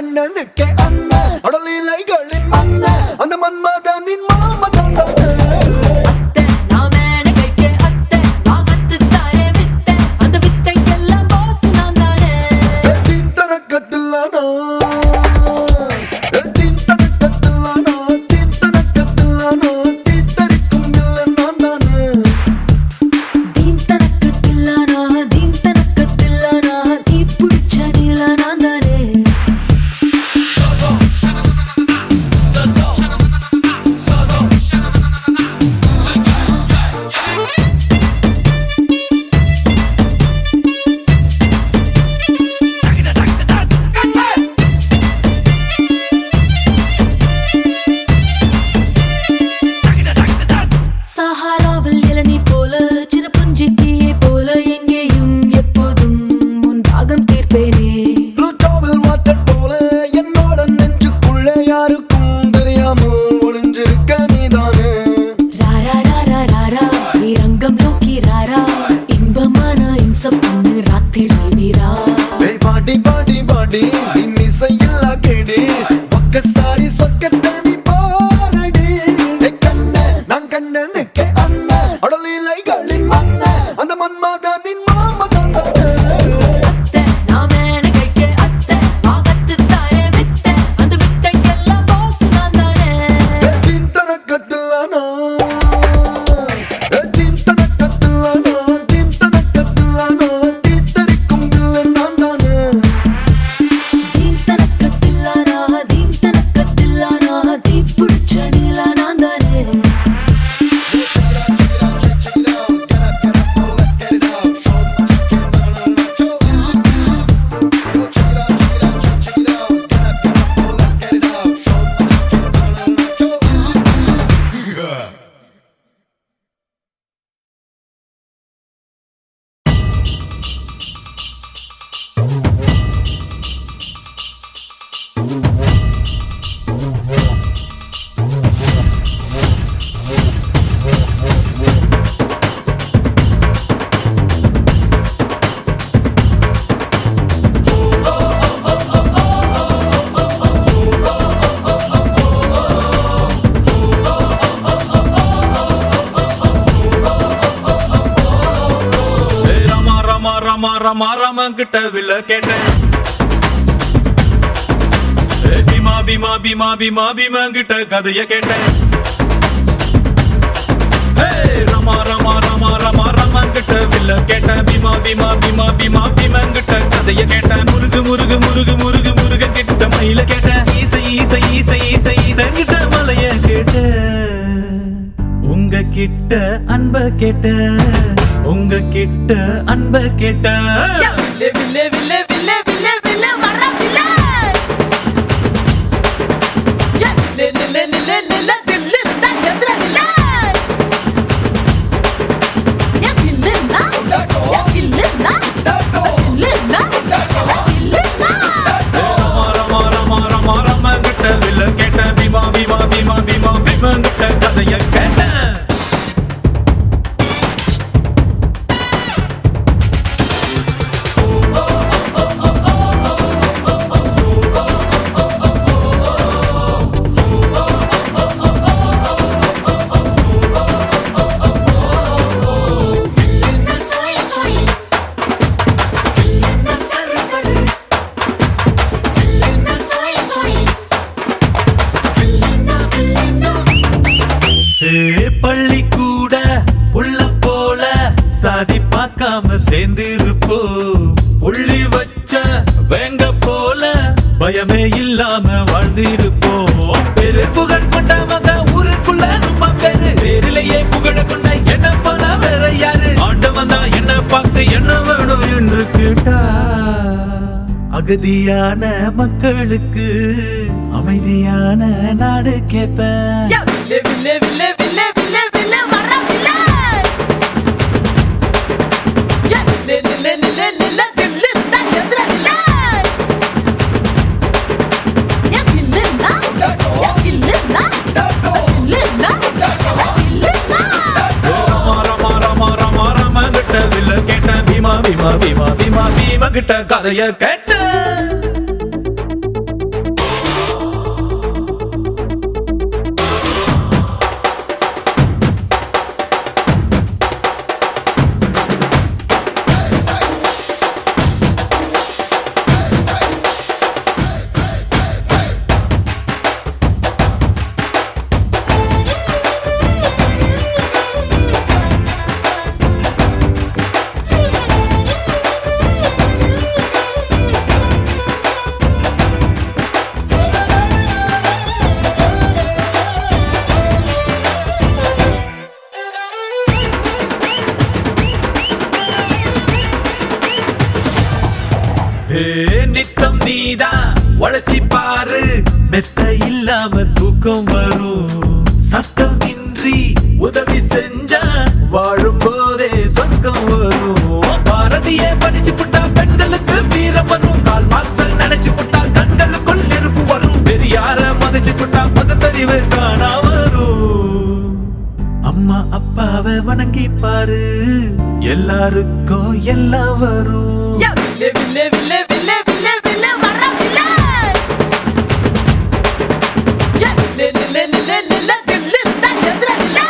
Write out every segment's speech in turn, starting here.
கண்ணனுக்கே அண்ணன் அடலிலைகளின் மண்ணன் அந்த மன்மதனின் மாமன் கிட்ட வில்ல கேட்டேன் பீமா பீமா பீமா பீமா பீமா கிட்ட கதைய கேட்டேன் ரமா ரமா ரமா ரமா ரமா கிட்ட வில்ல கேட்டேன் பீமா பீமா பீமா பீமா பீமா கிட்ட கதைய கேட்டேன் முருகு முருகு முருகு முருகு முருக கிட்ட மயில கேட்டேன் ஈசை ஈசை ஈசை ஈசை ஈசை கிட்ட மலைய கேட்டேன் உங்க கிட்ட அன்ப கேட்டேன் உங்க கிட்ட அன்ப கேட்டேன் வில்லே வில்லே வில்லே வில்லே வில்லே வர வில்லே லே லே லே லே லே தில்லு தா எத்ர வில்லே யா வில்லே நா யா வில்லே நா வில்லே நா வில்லே நா ரமா ரமா ரமா ரமா கிட்ட வில்ல கேட்டேன் பீமா பீமா பீமா பீமா பீமா கிட்ட கதைய கேட்டேன் பள்ளி கூட உள்ள போல சாதி பார்க்காம சேர்ந்திருப்போ புள்ளி வச்ச வேங்க போல பயமே இல்லாம வாழ்ந்திருப்போம் பெரு புகழ் கொண்டவங்க ஊருக்குள்ள நம்ம பேரு பேரிலேயே புகழ கொண்ட என்ன போல வேற யாரு ஆண்டவன் தான் என்ன பார்த்து என்ன வேணும் என்று கேட்டா அகதியான மக்களுக்கு அமைதியான நாடு கேட்பேன் வில்லே வில்லே வில்லே வில்லே வில்லே வர வில்லே லே லே லே லே தில்லு தா எத்ர வில்லே யா வில்லே நா யா வில்லே நா வில்லே நா வில்லே நா ரமா ரமா ரமா ரமா கிட்ட வில்ல கேட்டேன் பீமா பீமா பீமா பீமா பீமா கிட்ட கதைய கேட்டேன் நினைச்சு பாரு மெத்த இல்லாம தூக்கம் வரும் சட்டம் இன்றி உதவி செஞ்சா வாழும் போதே சொர்க்கம் வரும் பாரதியே படிச்சு புட்டா பெண்களுக்கு வீரம் வரும் கால் மார்க்ஸை நினைச்சு புட்டா கண்களுக்குள் நெருப்பு வரும் பெரியார மதிச்சு புட்டா பகுத்தறிவு காணா வரும் அம்மா அப்பாவை வணங்கி பாரு எல்லாருக்கும் எல்லாம் வரும் வில்லே வில்லே வில்லே வில்லே வில்லே வில்லே வர வில்லே லில்லே லில்லே லில்லே லில்லே தில்லு தான் எதிர வில்லே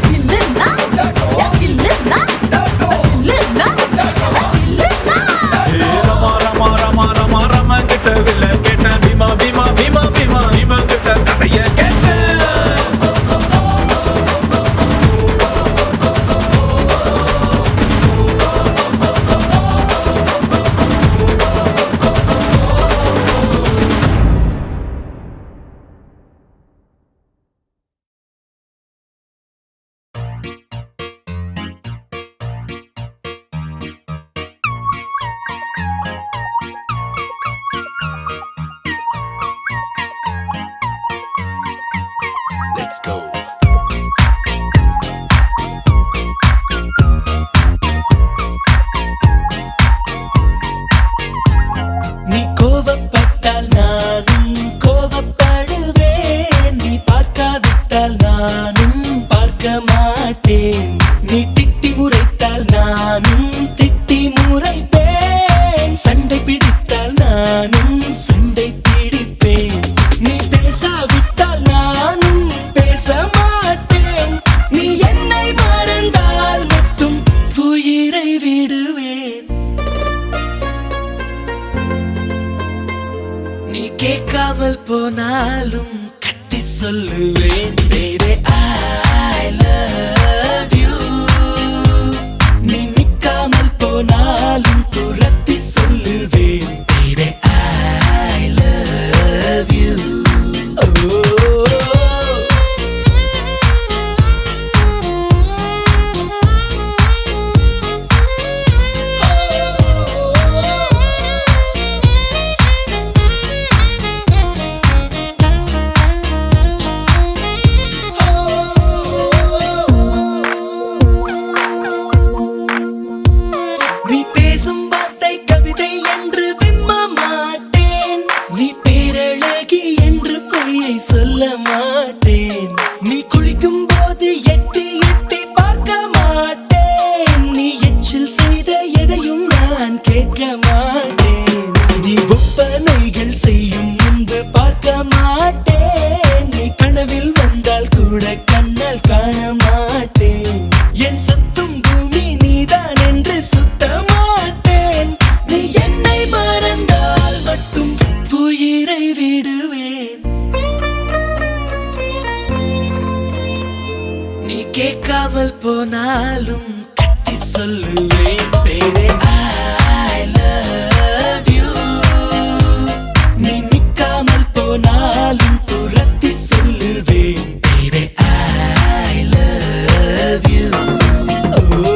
வில்லேனா வில்லேனா வில்லேனா வில்லேனா ரமா ரமா ரமா ரமா ரமா கிட்ட வில்ல கேட்ட பீமா பீமா பீமா பீமா பீமா கிட்ட கதைய கேட்ட Let's go. நீ கோபப்பட்டால் நானும் கோபப்படுவேன் நீ பார்க்காவிட்டால் நானும் பார்க்க மாட்டேன் நீ திட்டி முறைத்தால் நானும் திட்டி முறைப்பேன் சண்டை பிடித்தால் நானும் சண்டை பிடிப்பேன் நீ பேசாவிட்டால் நானும் பேச மாட்டேன் நீ என்னை மறந்தால் மட்டும் உயிரை விடுவேன் நீ கேட்காமல் போனாலும் கத்தி சொல்லுவேன் baby I love you நீ நிக்காமல் போனாலும் துரத்தி சொல்லுவேன் baby I love you oh. நீ பேசும் வார்த்தை கவிதை என்று விம்ம மாட்டேன் நீ பேரழகி என்று பொய்யை சொல்ல மாட்டேன் நீ குளிக்கும் போது எட்டி எட்டி பார்க்க மாட்டேன் நீ எச்சில் செய்த எதையும் நான் கேட்க மாட்டேன் நீ ஒப்பனைகள் செய்யும் முன்பு பார்க்க மாட்டேன் நீ கனவில் வந்தால் கூட கண்ணால் காண மாட்டேன் என் சுத்தும் பூமி நீதான் என்று சுத்த மாட்டேன் நீ என்னை மறந்தால் மட்டும் உயிரை விடுவேன் நீ கேட்காமல் போனாலும் கத்தி சொல்லுவேன் baby I love you நீ நிக்காமல் போனாலும் துரத்தி சொல்லுவேன் baby I love you oh.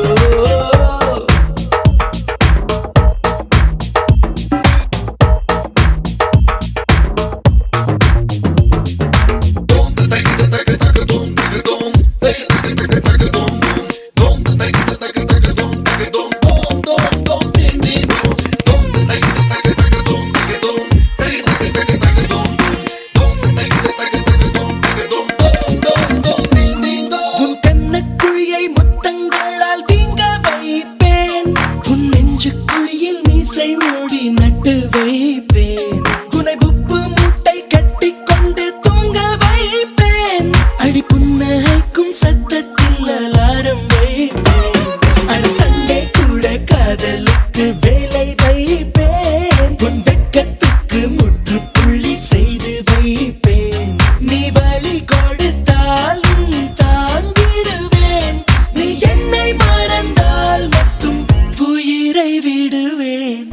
உன் கண்ணக்குழியை முத்தங்களால் வீங்க வைப்பேன் உன் நெஞ்சு குழியில் மீசை மூடி நட்டு வைப்பேன் உன்னை உப்பு மூட்டை கட்டி கொண்டு தூங்க வைப்பேன் அடி புன்னகைக்கும் சத்தத்தில் அலாரம் வைப்பேன் அடி சண்டை கூட காதலுக்கு வேலை வைப்பேன் உன் வெட்கத்துக்கு முற்றுப்புள்ளி செய்து வைப்பேன் நீ வலி கொடுத்தாலும் தாங்கிடுவேன் நீ என்னை மறந்தால் மட்டும் உயிரை விடுவேன்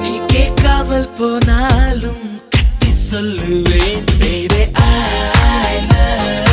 நீ கேட்காமல் போனாலும் கத்தி சொல்லுவேன் baby I love